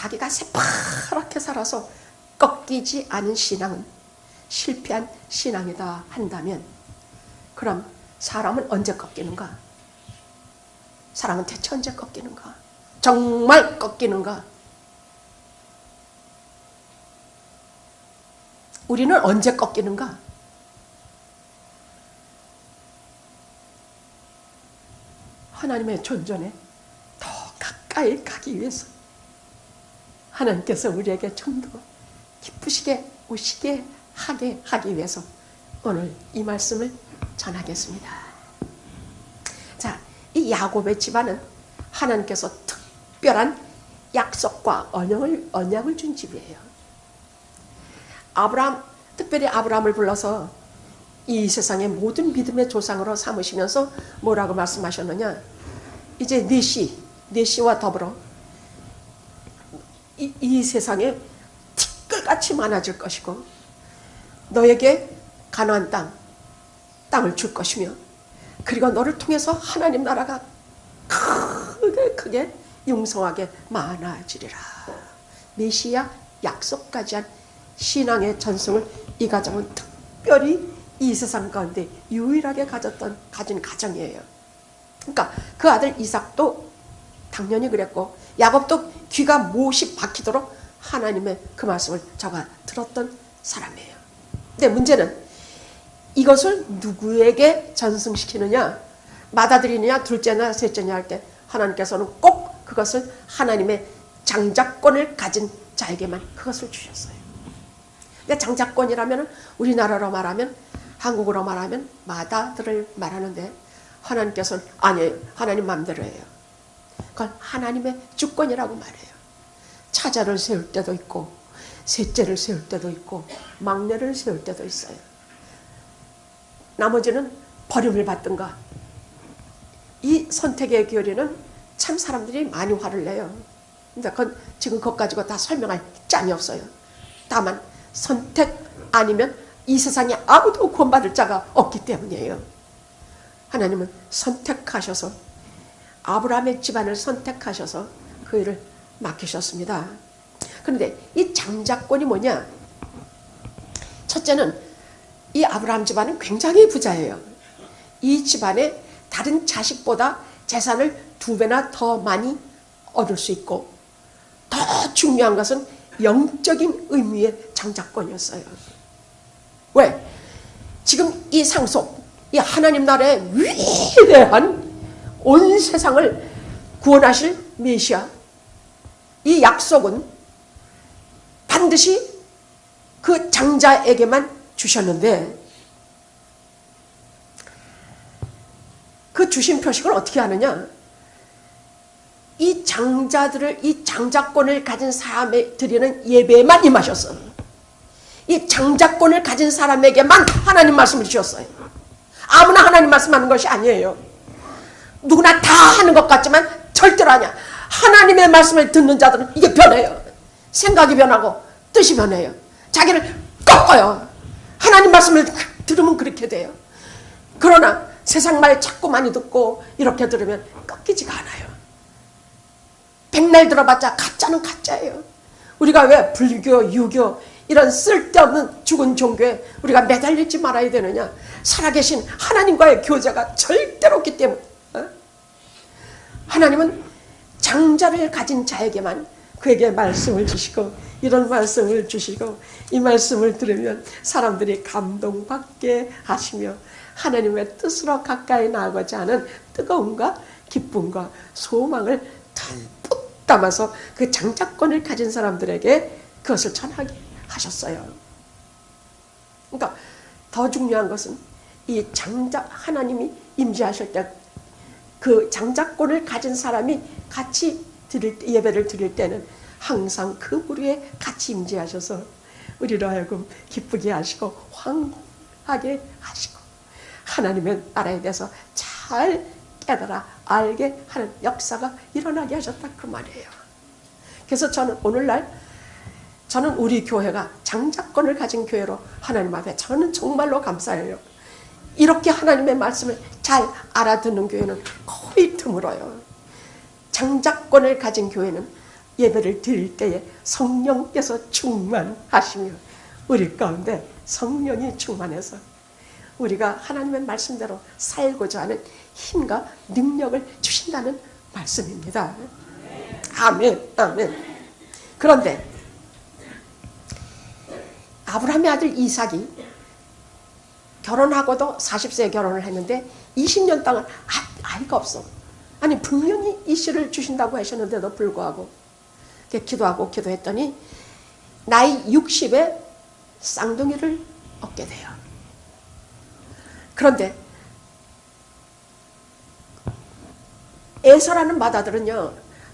자기가 새파랗게 살아서 꺾이지 않은 신앙은 실패한 신앙이다 한다면, 그럼 사람은 언제 꺾이는가? 사람은 대체 언제 꺾이는가? 정말 꺾이는가? 우리는 언제 꺾이는가? 하나님의 존전에 더 가까이 가기 위해서 하나님께서 우리에게 좀 더 기쁘시게 오시게 하게 하기 위해서 오늘 이 말씀을 전하겠습니다. 자, 이 야곱의 집안은 하나님께서 특별한 약속과 언약을 준 집이에요. 특별히 아브라함을 불러서 이 세상의 모든 믿음의 조상으로 삼으시면서 뭐라고 말씀하셨느냐? 이제 네 씨와 더불어 이 세상에 티끌같이 많아질 것이고, 너에게 가나안 땅을 줄 것이며, 그리고 너를 통해서 하나님 나라가 크게 융성하게 많아지리라. 메시아 약속까지 한 신앙의 전승을 이 가정은 특별히 이 세상 가운데 유일하게 가진 가정이에요. 그러니까 그 아들 이삭도 당연히 그랬고, 야곱도 귀가 못이 박히도록 하나님의 그 말씀을 저가 들었던 사람이에요. 근데 문제는 이것을 누구에게 전승시키느냐, 맏아들이냐 둘째냐 셋째냐 할 때 하나님께서는 꼭 그것을 하나님의 장자권을 가진 자에게만 그것을 주셨어요. 근데 장자권이라면 우리나라로 말하면, 한국어로 말하면 맏아들을 말하는데, 하나님께서는 아니에요. 하나님 마음대로 해요. 그건 하나님의 주권이라고 말해요. 차자를 세울 때도 있고, 셋째를 세울 때도 있고, 막내를 세울 때도 있어요. 나머지는 버림을 받든가. 이 선택의 교리는 참 사람들이 많이 화를 내요. 근데 그건 지금 그것 가지고 다 설명할 짬이 없어요. 다만 선택 아니면 이 세상에 아무도 구원받을 자가 없기 때문이에요. 하나님은 선택하셔서, 아브라함의 집안을 선택하셔서 그 일을 맡기셨습니다. 그런데 이 장자권이 뭐냐? 첫째는 이 아브라함 집안은 굉장히 부자예요. 이 집안에 다른 자식보다 재산을 2배나 더 많이 얻을 수 있고, 더 중요한 것은 영적인 의미의 장자권이었어요. 왜? 지금 이 상속, 이 하나님 나라의 위대한 온 세상을 구원하실 메시아, 이 약속은 반드시 그 장자에게만 주셨는데, 그 주신 표식을 어떻게 하느냐? 이 장자들을, 이 장자권을 가진 사람에 드리는 예배에만 임하셨어요. 이 장자권을 가진 사람에게만 하나님 말씀을 주셨어요. 아무나 하나님 말씀하는 것이 아니에요. 누구나 다 하는 것 같지만 절대로 아니야. 하나님의 말씀을 듣는 자들은 이게 변해요. 생각이 변하고 뜻이 변해요. 자기를 꺾어요. 하나님 말씀을 들으면 그렇게 돼요. 그러나 세상 말 자꾸 많이 듣고 이렇게 들으면 꺾이지가 않아요. 백날 들어봤자 가짜는 가짜예요. 우리가 왜 불교, 유교 이런 쓸데없는 죽은 종교에 우리가 매달리지 말아야 되느냐? 살아계신 하나님과의 교제가 절대로 없기 때문에. 하나님은 장자를 가진 자에게만 그에게 말씀을 주시고, 이런 말씀을 주시고, 이 말씀을 들으면 사람들이 감동받게 하시며 하나님의 뜻으로 가까이 나아가고자 하는 뜨거움과 기쁨과 소망을 듬뿍 담아서 그 장자권을 가진 사람들에게 그것을 전하게 하셨어요. 그러니까 더 중요한 것은 이 장자, 하나님이 임재하실 때 그 장자권을 가진 사람이 같이 예배를 드릴 때는 항상 그 무리에 같이 임재하셔서 우리로 하여금 기쁘게 하시고 황홀하게 하시고 하나님의 나라에 대해서 잘 깨달아 알게 하는 역사가 일어나게 하셨다, 그 말이에요. 그래서 저는 오늘날 우리 교회가 장자권을 가진 교회로 하나님 앞에 저는 정말로 감사해요. 이렇게 하나님의 말씀을 잘 알아듣는 교회는 거의 드물어요. 장자권을 가진 교회는 예배를 드릴 때에 성령께서 충만하시며 우리 가운데 성령이 충만해서 우리가 하나님의 말씀대로 살고자 하는 힘과 능력을 주신다는 말씀입니다. 아멘, 아멘. 그런데 아브라함의 아들 이삭이 결혼하고도 40세에 결혼을 했는데 20년 동안 아이가 없어. 아니 분명히 이 씨를 주신다고 하셨는데도 불구하고 기도하고 기도했더니 나이 60에 쌍둥이를 얻게 돼요. 그런데 에서라는 맏아들은요,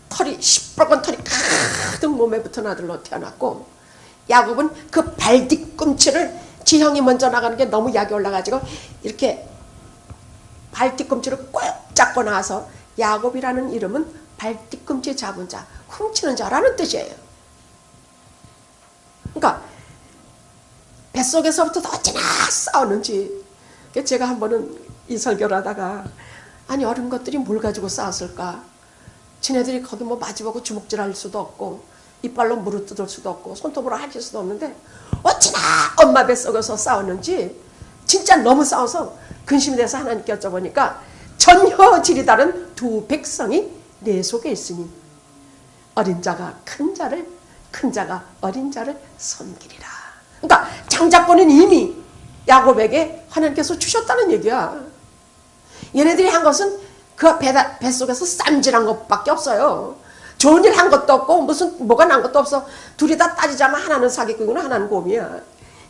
털이 시뻘건 털이 가득 몸에 붙은 아들로 태어났고, 야곱은 그 발 뒤꿈치를, 지 형이 먼저 나가는 게 너무 약이 올라가지고 이렇게 발 뒤꿈치를 꼭 잡고 나와서 야곱이라는 이름은 발 뒤꿈치 잡은 자, 훔치는 자라는 뜻이에요. 그러니까 뱃속에서부터 어찌나 싸우는지. 제가 한 번은 이 설교를 하다가 아니 어린 것들이 뭘 가지고 싸웠을까. 지네들이 거기 뭐 마주보고 주먹질할 수도 없고 이빨로 물을 뜯을 수도 없고 손톱으로 하실 수도 없는데 어찌나 엄마 뱃속에서 싸웠는지 진짜 너무 싸워서 근심이 돼서 하나님께 여쭤보니까 전혀 질이 다른 두 백성이 내 속에 있으니 어린 자가 큰 자를, 큰 자가 어린 자를 섬기리라. 그러니까 장자권은 이미 야곱에게 하나님께서 주셨다는 얘기야. 얘네들이 한 것은 그 뱃속에서 쌈질한 것밖에 없어요. 좋은 일 한 것도 없고 무슨 뭐가 난 것도 없어. 둘이 다 따지자면 하나는 사기꾼이고 하나는 곰이야.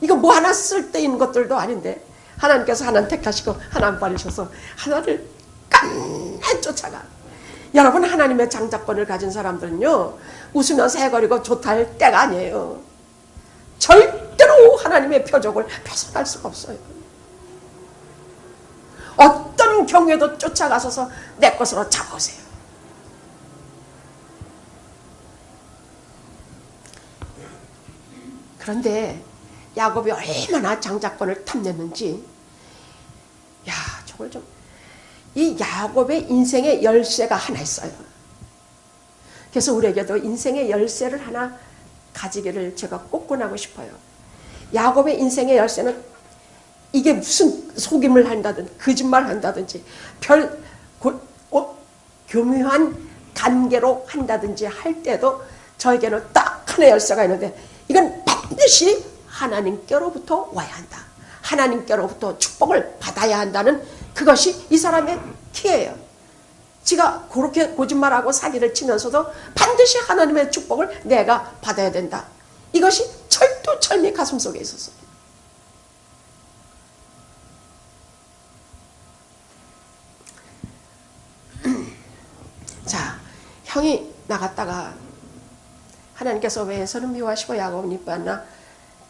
이거 뭐 하나 쓸데있는 것들도 아닌데 하나님께서 하나는 택하시고 하나는 버리셔서 하나를 깐해 쫓아가. 여러분, 하나님의 장자권을 가진 사람들은요 웃으면서 해거리고 좋다 할 때가 아니에요. 절대로 하나님의 표적을 벗어날 수가 없어요. 어떤 경우에도 쫓아가셔서 내 것으로 잡아오세요. 그런데 야곱이 얼마나 장자권을 탐냈는지, 야, 저걸 좀, 이 야곱의 인생의 열쇠가 하나 있어요. 그래서 우리에게도 인생의 열쇠를 하나 가지기를 제가 꼭 권하고 싶어요. 야곱의 인생의 열쇠는 이게 무슨 속임을 한다든지 거짓말 한다든지 교묘한 관계로 한다든지 할 때도 저에게는 딱 하나의 열쇠가 있는데 이건 반드시 하나님께로부터 와야 한다. 하나님께로부터 축복을 받아야 한다는 그것이 이 사람의 키예요. 지가 그렇게 거짓말하고 사기를 치면서도 반드시 하나님의 축복을 내가 받아야 된다. 이것이 철두철미 가슴속에 있었어요. 자, 형이 나갔다가 하나님께서 왜 에서는 미워하시고 야곱은 이뻐하나?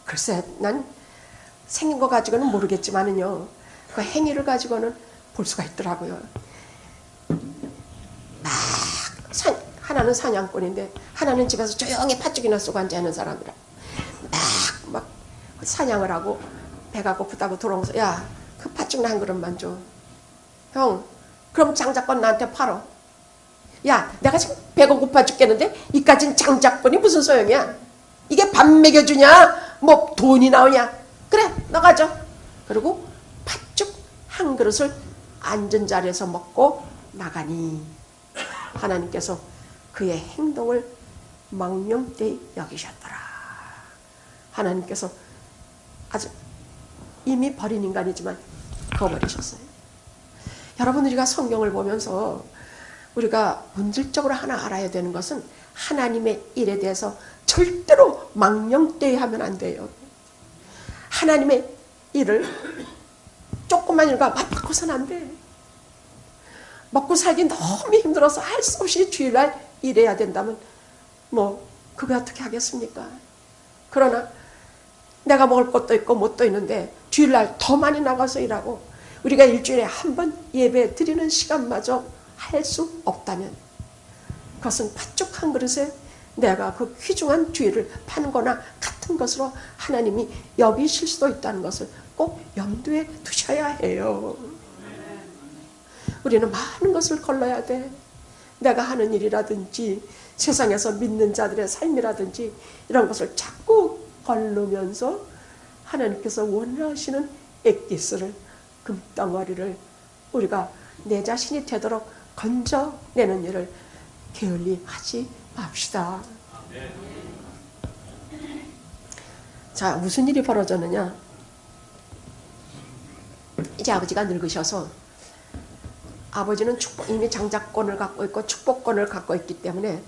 글쎄, 난 생긴 거 가지고는 모르겠지만은요, 그 행위를 가지고는 볼 수가 있더라고요. 하나는 사냥꾼인데 하나는 집에서 조용히 팥죽이나 쏘고 앉아있는 사람이라 막 사냥을 하고 배가 고프다고 돌아오면서 야, 그 팥죽 한 그릇만 줘. 형, 그럼 장자권 나한테 팔어. 야, 내가 지금 배가 고파 죽겠는데 이까진 장자권이 무슨 소용이야? 이게 밥 먹여주냐? 뭐 돈이 나오냐? 그래, 너 가져. 그리고 팥죽 한 그릇을 앉은 자리에서 먹고 나가니 하나님께서 그의 행동을 망령되이 여기셨더라. 하나님께서 아주 이미 버린 인간이지만 거버리셨어요. 여러분, 우리가 성경을 보면서 우리가 본질적으로 하나 알아야 되는 것은 하나님의 일에 대해서 절대로 망령되이 하면 안 돼요. 하나님의 일을 조금만 일가 맞바꿔서는 안 돼. 먹고 살기 너무 힘들어서 할 수 없이 주일날 일해야 된다면 뭐 그거 어떻게 하겠습니까? 그러나 내가 먹을 것도 있고 뭣도 있는데 주일날 더 많이 나가서 일하고 우리가 일주일에 한 번 예배 드리는 시간마저 할 수 없다면 그것은 팥죽 한 그릇에 내가 그 귀중한 주일을 파는 거나 같은 것으로 하나님이 여기실 수도 있다는 것을 꼭 염두에 두셔야 해요. 우리는 많은 것을 걸러야 돼. 내가 하는 일이라든지 세상에서 믿는 자들의 삶이라든지 이런 것을 자꾸 걸르면서 하나님께서 원하시는 엑기스를, 금덩어리를 우리가 내 자신이 되도록 건져내는 일을 게을리 하지 맙시다. 자, 무슨 일이 벌어졌느냐? 이제 아버지가 늙으셔서 아버지는 이미 장자권을 갖고 있고 축복권을 갖고 있기 때문에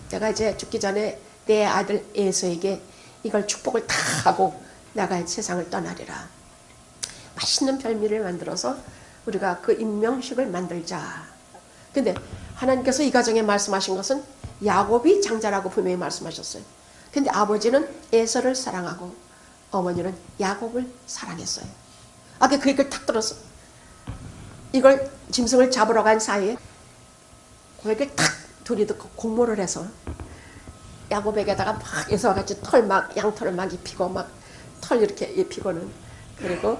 내가 이제 죽기 전에 내 아들 에서에게 이걸 축복을 다 하고 내가 세상을 떠나리라. 맛있는 별미를 만들어서 우리가 그 임명식을 만들자. 근데 하나님께서 이 가정에 말씀하신 것은 야곱이 장자라고 분명히 말씀하셨어요. 근데 아버지는 에서를 사랑하고 어머니는 야곱을 사랑했어요. 아까 그 얘기를 탁 들었어. 이걸 짐승을 잡으러 간 사이에 그 얘기를 탁 둘이 듣고 공모를 해서 야곱에게다가 막 에서와 같이 털 막 양털을 막 입히고 막 털 이렇게 입히고는, 그리고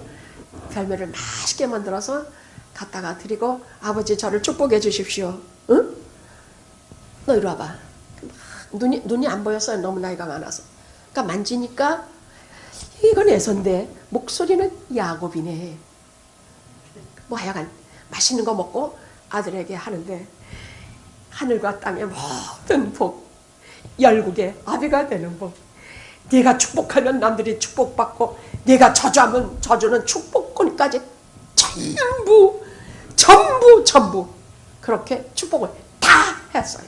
별미를 맛있게 만들어서 갖다가 드리고 아버지 저를 축복해 주십시오. 응? 너 이리 와봐. 눈이 안 보였어요. 너무 나이가 많아서. 그러니까 만지니까 이건 에서인데 목소리는 야곱이네. 뭐 하여간 맛있는 거 먹고 아들에게 하는데 하늘과 땅의 모든 복, 열국의 아비가 되는 복, 네가 축복하면 남들이 축복받고 네가 저주하면 저주는 축복권까지 전부 그렇게 축복을 다 했어요.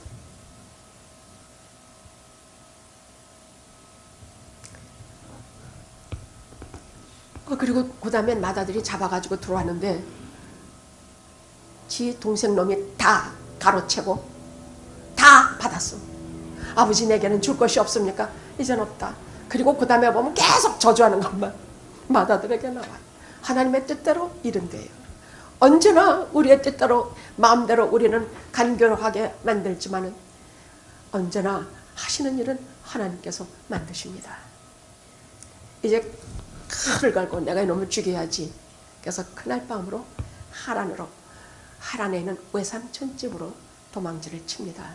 그리고 그 다음엔 맏아들이 잡아가지고 들어왔는데 지 동생 놈이 다 가로채고 다 받았어. 아버지 내게는 줄 것이 없습니까? 이젠 없다. 그리고 그 다음에 보면 계속 저주하는 것만 맏아들에게 나와요. 하나님의 뜻대로 이른대요. 언제나 우리의 뜻대로 마음대로 우리는 간교하게 만들지만은 언제나 하시는 일은 하나님께서 만드십니다. 이제 칼을 갈고 내가 이놈을 죽여야지. 그래서 그날 밤으로 하란에 있는 외삼촌 집으로 도망치를 칩니다.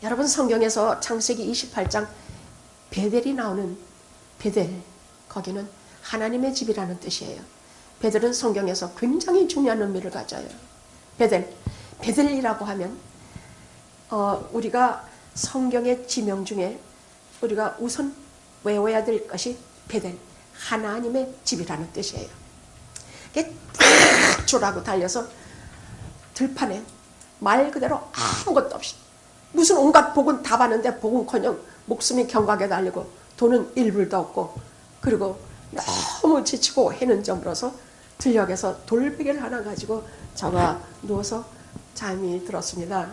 여러분, 성경에서 창세기 28장 베델이 나오는 베델, 거기는 하나님의 집이라는 뜻이에요. 베델은 성경에서 굉장히 중요한 의미를 가져요. 베델이라고 하면 우리가 성경의 지명 중에 우리가 우선 외워야 될 것이 베델, 하나님의 집이라는 뜻이에요. 이게 쫙 줄하고 달려서 들판에 말 그대로 아무것도 없이 무슨 온갖 복은 다 봤는데 복은커녕 목숨이 경각에 달리고 돈은 일불도 없고, 그리고 너무 지치고 해는 저물어서 들녘에서 돌베개를 하나 가지고 저가 누워서 잠이 들었습니다.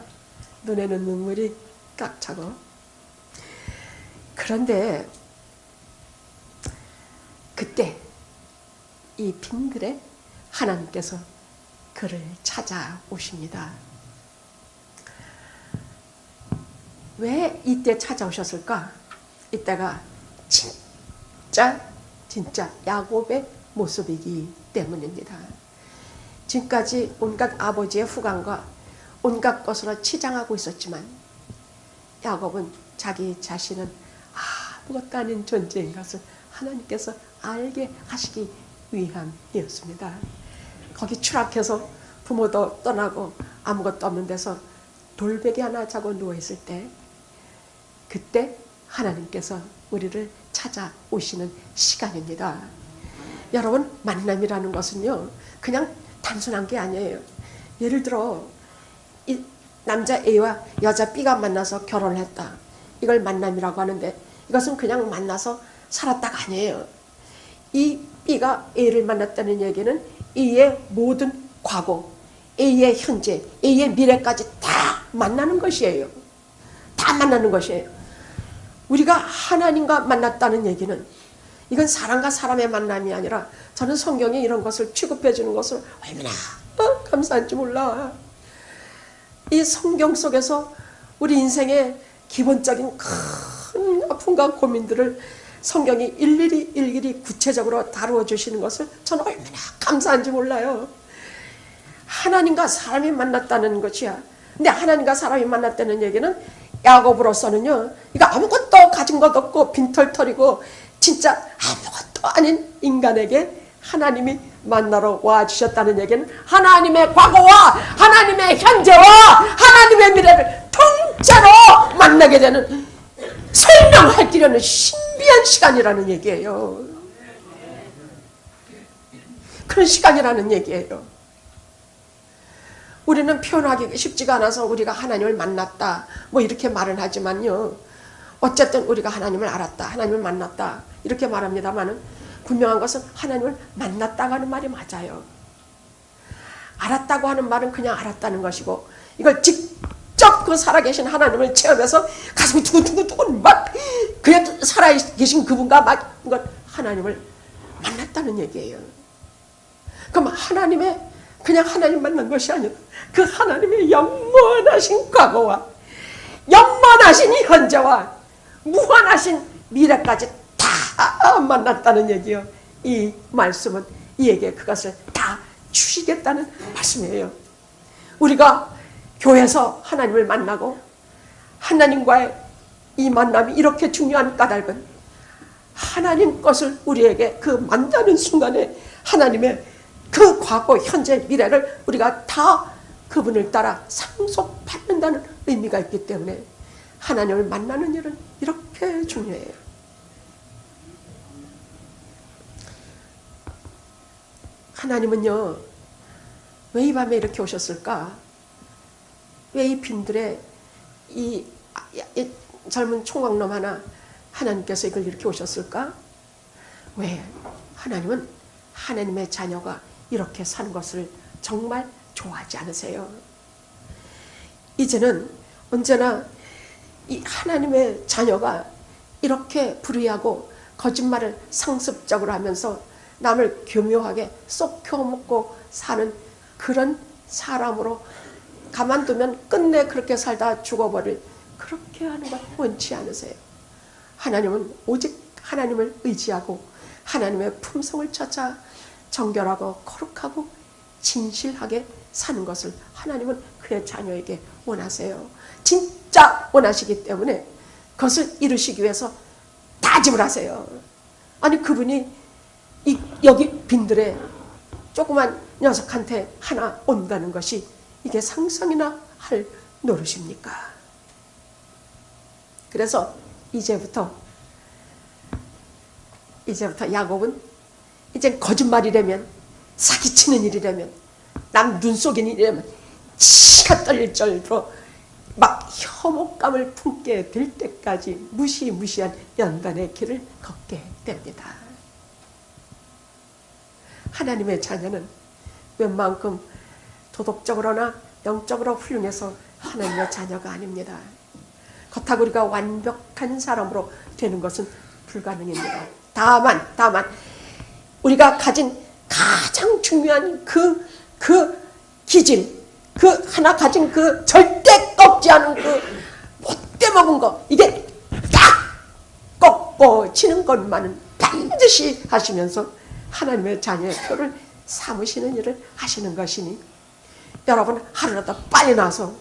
눈에는 눈물이 깍 차고. 그런데 그때 이 빈들에 하나님께서 그를 찾아오십니다. 왜 이때 찾아오셨을까? 이때가 진짜 야곱의 모습이기 때문입니다. 지금까지 온갖 아버지의 후광과 온갖 것으로 치장하고 있었지만 야곱은 자기 자신은 아무것도 아닌 존재인 것을 하나님께서 알게 하시기 위함이었습니다. 거기 추락해서 부모도 떠나고 아무것도 없는 데서 돌베개 하나 자고 누워있을 때, 그때 하나님께서 우리를 찾아오시는 시간입니다. 여러분, 만남이라는 것은요 그냥 단순한 게 아니에요. 예를 들어 이 남자 A와 여자 B가 만나서 결혼을 했다. 이걸 만남이라고 하는데 이것은 그냥 만나서 살았다가 아니에요. 이 B가 A를 만났다는 얘기는 A의 모든 과거, A의 현재, A의 미래까지 다 만나는 것이에요. 다 만나는 것이에요. 우리가 하나님과 만났다는 얘기는 이건 사람과 사람의 만남이 아니라, 저는 성경이 이런 것을 취급해 주는 것을 얼마나 감사한지 몰라. 이 성경 속에서 우리 인생의 기본적인 큰 아픔과 고민들을 성경이 일일이 구체적으로 다루어 주시는 것을 저는 얼마나 감사한지 몰라요. 하나님과 사람이 만났다는 것이야 근데 하나님과 사람이 만났다는 얘기는 야곱으로서는요, 이거 아무것도 가진 것 없고 빈털털이고 진짜 아무것도 아닌 인간에게 하나님이 만나러 와주셨다는 얘기는 하나님의 과거와 하나님의 현재와 하나님의 미래를 통째로 만나게 되는, 설명할 길이 없는 신비한 시간이라는 얘기예요. 그런 시간이라는 얘기예요. 우리는 표현하기 쉽지가 않아서 우리가 하나님을 만났다 뭐 이렇게 말은 하지만요, 어쨌든 우리가 하나님을 알았다, 하나님을 만났다 이렇게 말합니다만은 분명한 것은 하나님을 만났다고 하는 말이 맞아요. 알았다고 하는 말은 그냥 알았다는 것이고, 이걸 직접 그 살아계신 하나님을 체험해서 가슴이 두근두근 막 그냥 살아계신 그분과 막 하나님을 만났다는 얘기예요. 그럼 하나님의 그냥 하나님 만난 것이 아니라 그 하나님의 영원하신 과거와 영원하신 현재와 무한하신 미래까지 다 만났다는 얘기요. 이 말씀은 이에게 그것을 다 주시겠다는 말씀이에요. 우리가 교회에서 하나님을 만나고 하나님과의 이 만남이 이렇게 중요한 까닭은 하나님 것을 우리에게 그 만나는 순간에 하나님의 그 과거, 현재, 미래를 우리가 다 그분을 따라 상속받는다는 의미가 있기 때문에 하나님을 만나는 일은 이렇게 중요해요. 하나님은요, 왜 이 밤에 이렇게 오셨을까? 왜 이 빈들에 이 젊은 총각놈 하나 하나님께서 이걸 이렇게 오셨을까? 왜? 하나님은 하나님의 자녀가 이렇게 사는 것을 정말 좋아하지 않으세요. 이제는 언제나 이 하나님의 자녀가 이렇게 불의하고 거짓말을 상습적으로 하면서 남을 교묘하게 쏙혀먹고 사는 그런 사람으로 가만두면 끝내 그렇게 살다 죽어버릴, 그렇게 하는 것 원치 않으세요. 하나님은 오직 하나님을 의지하고 하나님의 품성을 찾아 정결하고 거룩하고 진실하게 사는 것을 하나님은 그의 자녀에게 원하세요. 진짜 원하시기 때문에 그것을 이루시기 위해서 다짐을 하세요. 아니 그분이 여기 빈들에 조그만 녀석한테 하나 온다는 것이 이게 상상이나 할 노릇입니까? 그래서 이제부터 야곱은 이제 거짓말이라면, 사기치는 일이라면, 남 눈 속인 일이라면 치가 떨릴 정도로 막 혐오감을 품게 될 때까지 무시무시한 연단의 길을 걷게 됩니다. 하나님의 자녀는 웬만큼 도덕적으로나 영적으로 훌륭해서 하나님의 자녀가 아닙니다. 그렇다고 우리가 완벽한 사람으로 되는 것은 불가능입니다. 다만 우리가 가진 가장 중요한 그 기질, 그 하나 가진 그 절대 꺾지 않은 그 못돼 먹은 거, 이게 딱 꺾어지는 것만은 반드시 하시면서 하나님의 자녀의 표를 삼으시는 일을 하시는 것이니, 여러분 하루라도 빨리 나서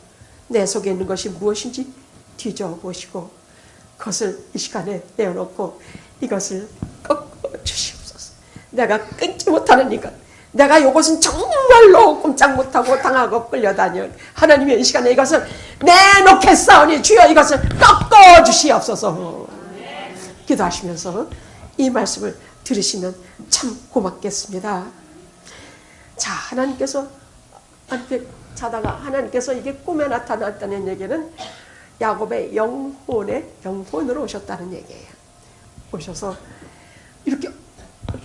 내 속에 있는 것이 무엇인지 뒤져보시고 그것을 이 시간에 내어놓고 이것을 꺾어주시옵소서. 내가 끊지 못하는 이것, 내가 이것은 정말로 꼼짝 못하고 당하고 끌려다녀 하나님의 이 시간에 이것을 내놓겠사오니 주여 이것을 꺾어주시옵소서. 기도하시면서 이 말씀을 들으시면 참 고맙겠습니다. 자, 하나님께서 자다가 하나님께서 이게 꿈에 나타났다는 얘기는 야곱의 영혼으로 오셨다는 얘기예요. 오셔서 이렇게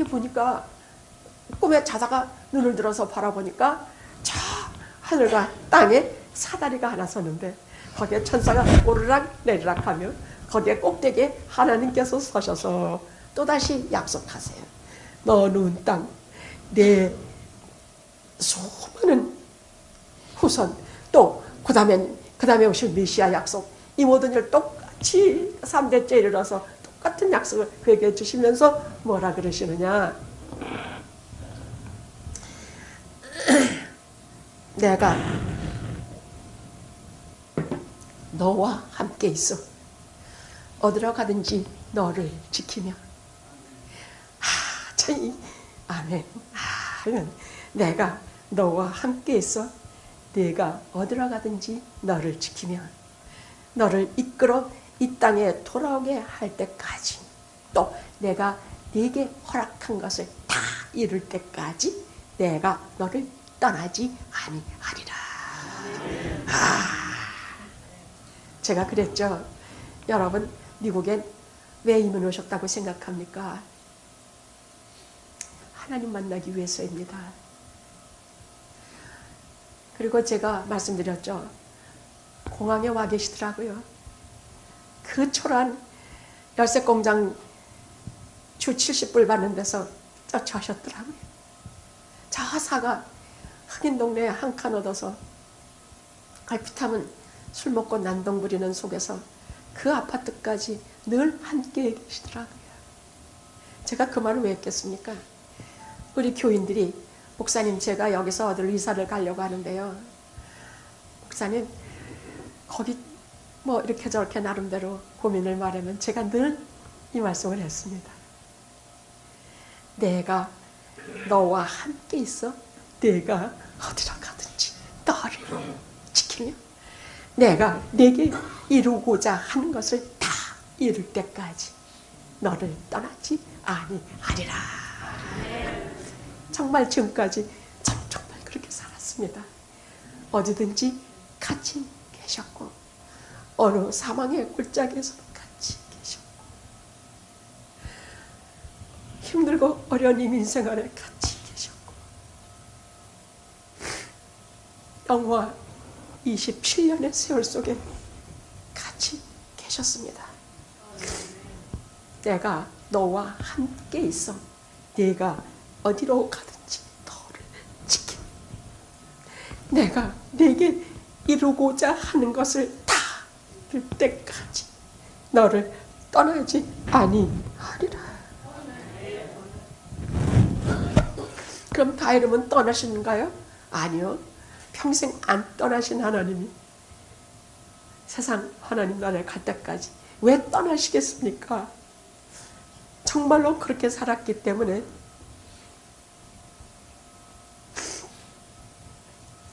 보니까, 꿈에 자다가 눈을 들어서 바라보니까 저 하늘과 땅에 사다리가 하나 섰는데 거기에 천사가 오르락 내리락 하며 거기에 꼭대기에 하나님께서 서셔서 또다시 약속하세요. 너 누운 땅, 내 수많은 후손, 또 그 다음에 오실 메시아 약속, 이 모든 일 똑같이 3대째 이르러서 똑같은 약속을 그에게 주시면서 뭐라 그러시느냐? 내가 너와 함께 있어. 어디로 가든지 너를 지키며. 참, 아멘. 아멘. 내가 너와 함께 있어. 네가 어디로 가든지 너를 지키며, 너를 이끌어 이 땅에 돌아오게 할 때까지, 또 내가 네게 허락한 것을 다 이룰 때까지 내가 너를 떠나지 아니하리라. 제가 그랬죠. 여러분, 미국엔 왜 이민 오셨다고 생각합니까? 하나님 만나기 위해서입니다. 그리고 제가 말씀드렸죠. 공항에 와 계시더라고요. 그 초라한 열쇠 공장 주 70불 받는 데서 쫓아오셨더라고요. 저 사가 흑인 동네에 한 칸 얻어서 갈피타면 술 먹고 난동 부리는 속에서 그 아파트까지 늘 함께 계시더라고요. 제가 그 말을 왜 했겠습니까? 우리 교인들이, 목사님 제가 여기서 어딜 이사를 가려고 하는데요. 목사님 거기 뭐 이렇게 저렇게 나름대로 고민을 말하면 제가 늘 이 말씀을 했습니다. 내가 너와 함께 있어. 내가 어디로 가든지 너를 지키며 내가 내게 이루고자 하는 것을 다 이룰 때까지 너를 떠나지 아니하리라. 정말 지금까지 정말 그렇게 살았습니다. 어디든지 같이 계셨고 어느 사망의 골짜기에서 같이 계셨고 힘들고 어려운 이민생활에 같이 계셨고 영화 27년의 세월 속에 같이 계셨습니다. 내가 너와 함께 있어. 네가 어디로 가든지 너를 지켜. 내가 네게 이루고자 하는 것을 다 이룰 때까지 너를 떠나지 아니하리라. 그럼 다 이루면 떠나시는가요? 아니요. 평생 안 떠나신 하나님이 세상 하나님 나라에 갈 때까지 왜 떠나시겠습니까? 정말로 그렇게 살았기 때문에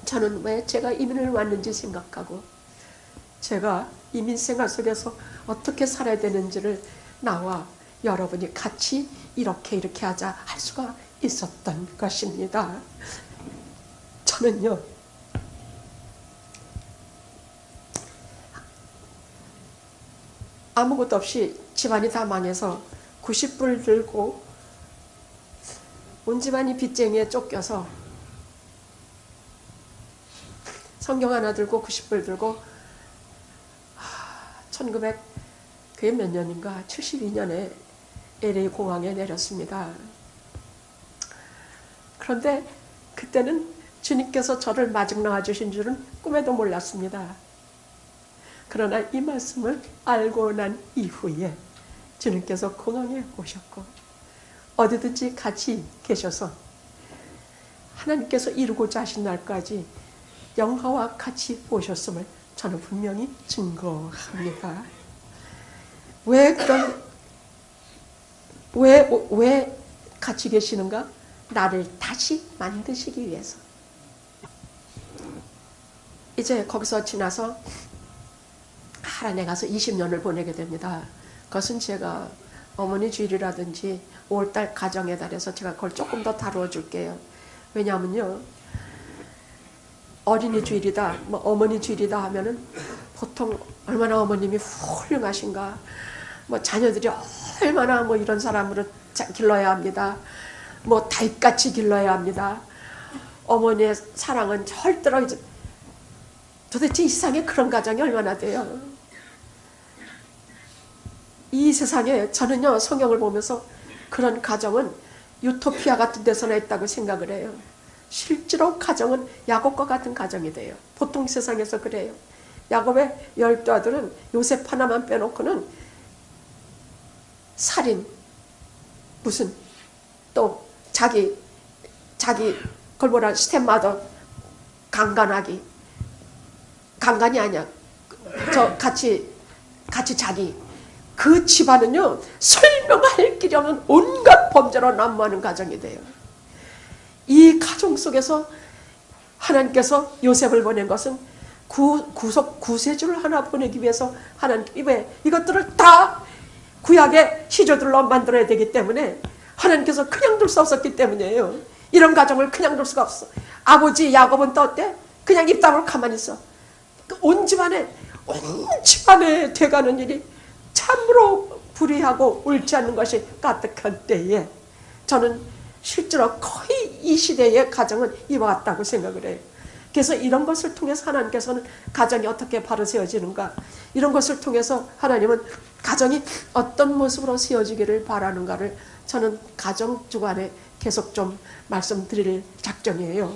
저는 왜 제가 이민을 왔는지 생각하고 제가 이민 생활 속에서 어떻게 살아야 되는지를 나와 여러분이 같이 이렇게 하자 할 수가 있었던 것입니다. 저는요, 아무것도 없이 집안이 다 망해서 90불 들고 온 집안이 빚쟁이에 쫓겨서 성경 하나 들고 90불 들고 1900 그게 몇 년인가 72년에 LA 공항에 내렸습니다. 그런데 그때는 주님께서 저를 마중 나와주신 줄은 꿈에도 몰랐습니다. 그러나 이 말씀을 알고 난 이후에 주님께서 공항에 오셨고 어디든지 같이 계셔서 하나님께서 이루고자 하신 날까지 영화와 같이 오셨음을 저는 분명히 증거합니다. 왜 같이 계시는가? 나를 다시 만드시기 위해서. 이제 거기서 지나서 하란에 가서 20년을 보내게 됩니다. 그것은 제가 어머니 주일이라든지 5월달 가정의 달에서 제가 그걸 조금 더 다루어 줄게요. 왜냐하면요, 어린이 주일이다, 뭐 어머니 주일이다 하면은 보통 얼마나 어머님이 훌륭하신가, 뭐 자녀들이 얼마나 뭐 이런 사람으로 길러야 합니다. 뭐 달같이 길러야 합니다. 어머니의 사랑은 절대로 도대체 이 세상에 그런 가정이 얼마나 돼요? 이 세상에 저는요, 성경을 보면서 그런 가정은 유토피아 같은 데서나 있다고 생각을 해요. 실제로 가정은 야곱과 같은 가정이 돼요. 보통 세상에서 그래요. 야곱의 12아들은 요셉 하나만 빼놓고는 살인, 무슨 또 자기 그걸 스텝마더 강간이 아니야. 저 같이 자기 그 집안은요 설명할 길이 없는 온갖 범죄로 난무하는 가정이 돼요. 이 가정 속에서 하나님께서 요셉을 보낸 것은 구세주를 하나 보내기 위해서 하나님이 왜 이것들을 다 구약의 시조들로 만들어야 되기 때문에 하나님께서 그냥 둘 수 없었기 때문이에요. 이런 가정을 그냥 둘 수가 없어. 아버지 야곱은 또 어때? 그냥 입 다물고 가만히 있어. 온 집안에 돼가는 일이 참으로 불의하고 옳지 않는 것이 가득한 때에 저는 실제로 거의 이 시대의 가정은 이와 같다고 생각을 해요. 그래서 이런 것을 통해서 하나님께서는 가정이 어떻게 바로 세워지는가, 이런 것을 통해서 하나님은 가정이 어떤 모습으로 세워지기를 바라는가를 저는 가정 주간에 계속 좀 말씀드릴 작정이에요.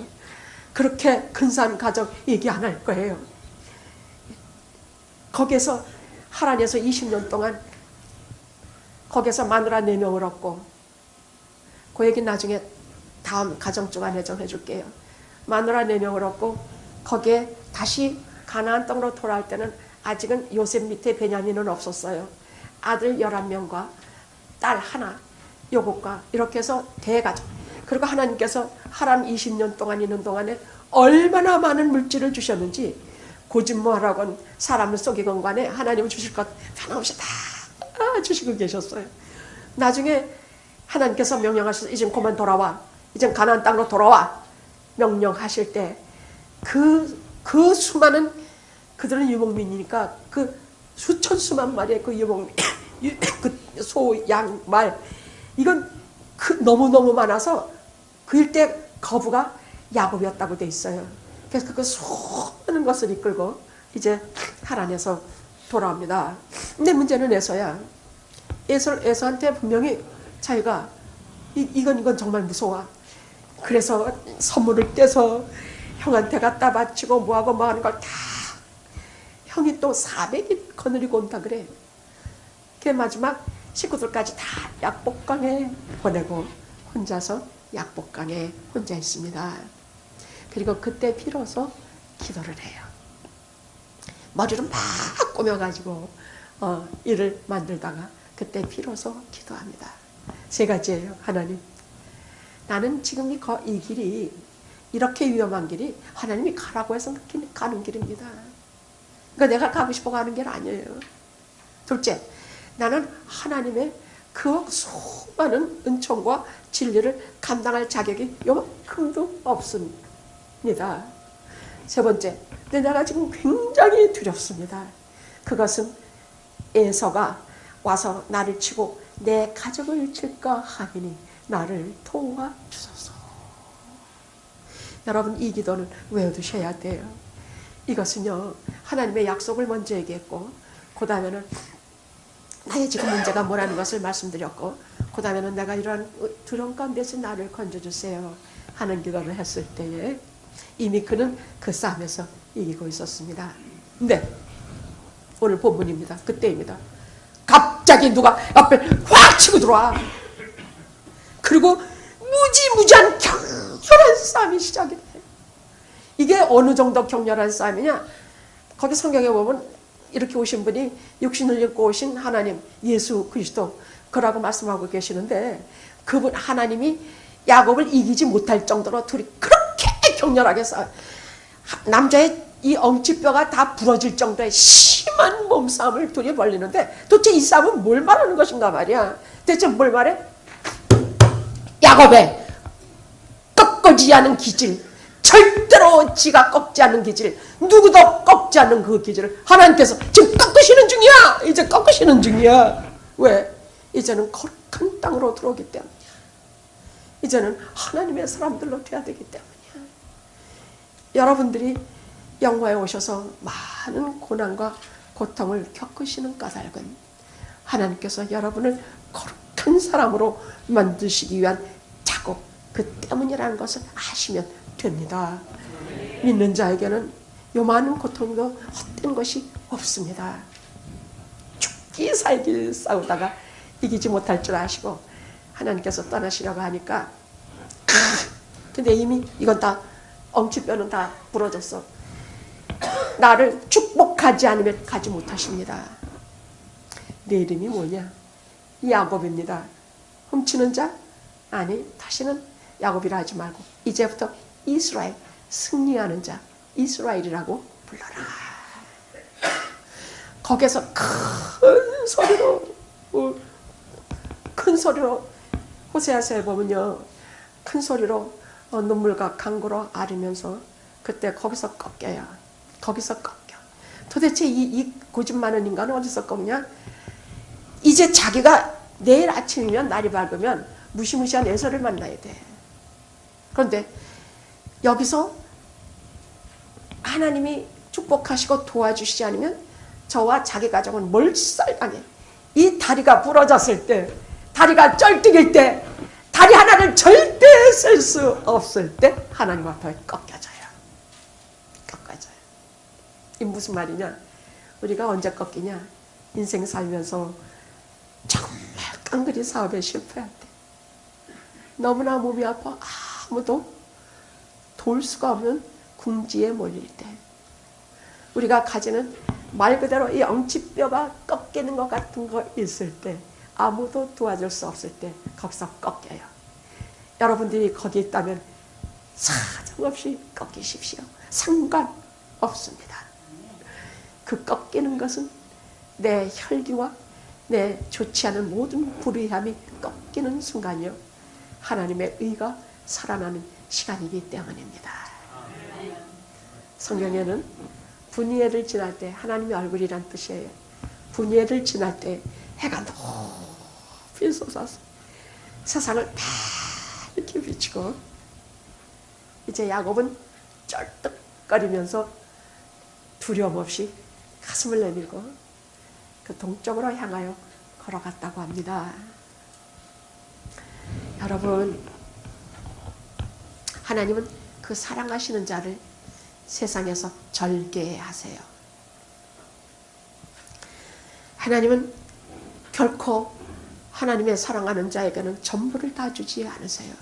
그렇게 근사한 가정 얘기 안 할 거예요. 거기에서 하란에서 20년 동안 거기에서 마누라 4명을 얻고, 그 얘기 나중에 다음 가정 주간에 좀 해줄게요. 마누라 4명을 얻고 거기에 다시 가나안 땅으로 돌아올 때는 아직은 요셉 밑에 베냐민은 없었어요. 아들 11명과 딸 하나, 요것과 이렇게 해서 대가족. 그리고 하나님께서 하란 20년 동안 있는 동안에 얼마나 많은 물질을 주셨는지, 고집모하라건 사람을 속이건 간에 하나님은 주실 것 변함없이 다 주시고 계셨어요. 나중에 하나님께서 명령하셔서 이젠 그만 돌아와, 이젠 가나안 땅으로 돌아와 명령하실 때 그 수많은, 그들은 유목민이니까 그 수천 수만 마리의 그 유목민, 그 소, 양, 말, 이건 너무너무 많아서 그 일대 거부가 야곱이었다고 돼 있어요. 그래서 그 수많은 것을 이끌고 이제 하란에서 돌아옵니다. 근데 문제는 에서야. 에서한테 분명히 자기가 이건 정말 무서워. 그래서 선물을 떼서 형한테 갖다 바치고 뭐하고 뭐하는 걸 다 형이 또 400일 거느리고 온다 그래. 그 마지막 식구들까지 다 약복강에 보내고 혼자서 약복강에 혼자 있습니다. 그리고 그때 비로소 기도를 해요. 머리를 막 꾸며가지고 일을 만들다가 그때 비로소 기도합니다. 3가지예요. 하나님, 나는 지금 이 길이, 이렇게 위험한 길이 하나님이 가라고 해서 가는 길입니다. 그러니까 내가 가고 싶어 가는 길 아니에요. 둘째, 나는 하나님의 그 수많은 은총과 진리를 감당할 자격이 요만큼도 없습니다. 세 번째, 근데 내가 지금 굉장히 두렵습니다. 그것은 에서가 와서 나를 치고 내 가족을 칠까 하니 나를 도와주소서. 여러분, 이 기도는 외워두셔야 돼요. 이것은요, 하나님의 약속을 먼저 얘기했고, 그 다음에는 나의 지금 문제가 뭐라는 것을 말씀드렸고, 그 다음에는 내가 이러한 두려움 가운데서 나를 건져주세요 하는 기도를 했을 때에 이미 그는 그 싸움에서 이기고 있었습니다. 근데 오늘 본문입니다. 그때입니다. 갑자기 누가 앞에 확 치고 들어와. 그리고 무지무지한 격렬한 싸움이 시작이 돼요. 이게 어느 정도 격렬한 싸움이냐, 거기 성경에 보면 이렇게 오신 분이 육신을 입고 오신 하나님 예수 그리스도 그라고 말씀하고 계시는데, 그분 하나님이 야곱을 이기지 못할 정도로 둘이 그렇게 격렬하게 싸워, 남자의 이 엉치뼈가 다 부러질 정도의 심한 몸싸움을 둘이 벌리는데, 도대체 이 싸움은 뭘 말하는 것인가 말이야. 대체 뭘 말해? 야곱의 꺾어지지 않은 기질, 절대로 지가 꺾지 않는 기질, 누구도 꺾지 않는 그 기질을 하나님께서 지금 꺾으시는 중이야. 이제 꺾으시는 중이야. 왜? 이제는 거룩한 땅으로 들어오기 때문이야. 이제는 하나님의 사람들로 돼야 되기 때문이야. 여러분들이 영화에 오셔서 많은 고난과 고통을 겪으시는 까닭은 하나님께서 여러분을 거룩한 사람으로 만드시기 위한 작업, 그 때문이라는 것을 아시면 됩니다. 믿는 자에게는 요만한 고통도 헛된 것이 없습니다. 죽기 살기 싸우다가 이기지 못할 줄 아시고 하나님께서 떠나시려고 하니까, 근데 이미 이건 다 엉치뼈는 다 부러졌어. 나를 축복할 가지 않으면 가지 못하십니다. 내 이름이 뭐냐? 야곱입니다. 훔치는 자? 아니, 다시는 야곱이라 하지 말고 이제부터 이스라엘, 승리하는 자, 이스라엘이라고 불러라. 거기서 큰 소리로 호세아서에 보면요, 큰 소리로 눈물과 강구로 앓으면서 그때 거기서 꺾여요. 거기서 꺾여. 도대체 이 고집 많은 인간은 어디서 꺾냐? 이제 자기가 내일 아침이면, 날이 밝으면 무시무시한 에서를 만나야 돼. 그런데 여기서 하나님이 축복하시고 도와주시지 않으면 저와 자기 가정은 몰살당해. 이 다리가 부러졌을 때, 다리가 쩔뚝일 때, 다리 하나를 절대 쓸 수 없을 때 하나님 앞에 꺾여져요. 꺾여져요. 이게 무슨 말이냐? 우리가 언제 꺾이냐? 인생 살면서 정말 깡그리 사업에 실패할 때, 너무나 몸이 아파 아무도 도울 수가 없는 궁지에 몰릴 때, 우리가 가지는 말 그대로 이 엉치뼈가 꺾이는 것 같은 거 있을 때, 아무도 도와줄 수 없을 때 거기서 꺾여요. 여러분들이 거기 있다면 사정없이 꺾이십시오. 상관없습니다. 그 꺾이는 것은 내 혈기와 내 좋지 않은 모든 불의함이 꺾이는 순간이요, 하나님의 의가 살아나는 시간이기 때문입니다. 성경에는 분이엘을 지날 때, 하나님의 얼굴이란 뜻이에요. 분이엘을 지날 때 해가 높이 솟아서 세상을 밝게 비추고, 이제 야곱은 쩔뚝거리면서 두려움 없이 가슴을 내밀고 그 동쪽으로 향하여 걸어갔다고 합니다. 여러분, 하나님은 그 사랑하시는 자를 세상에서 절개하세요. 하나님은 결코 하나님의 사랑하는 자에게는 전부를 다 주지 않으세요.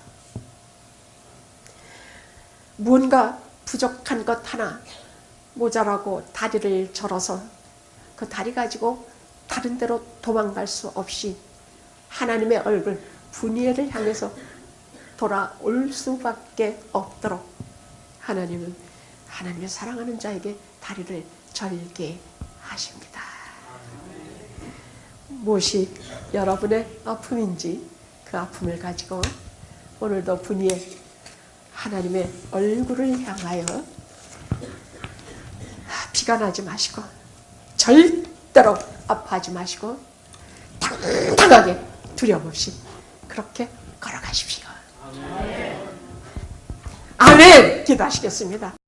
무언가 부족한 것 하나 모자라고 다리를 절어서 그 다리 가지고 다른 데로 도망갈 수 없이 하나님의 얼굴 분이엘을 향해서 돌아올 수밖에 없도록 하나님은 하나님의 사랑하는 자에게 다리를 절개하십니다. 무엇이 여러분의 아픔인지 그 아픔을 가지고 오늘도 분이엘 하나님의 얼굴을 향하여 비관하지 마시고 절대로 아파하지 마시고 당당하게 두려움 없이 그렇게 걸어가십시오. 아멘! 기도하시겠습니다.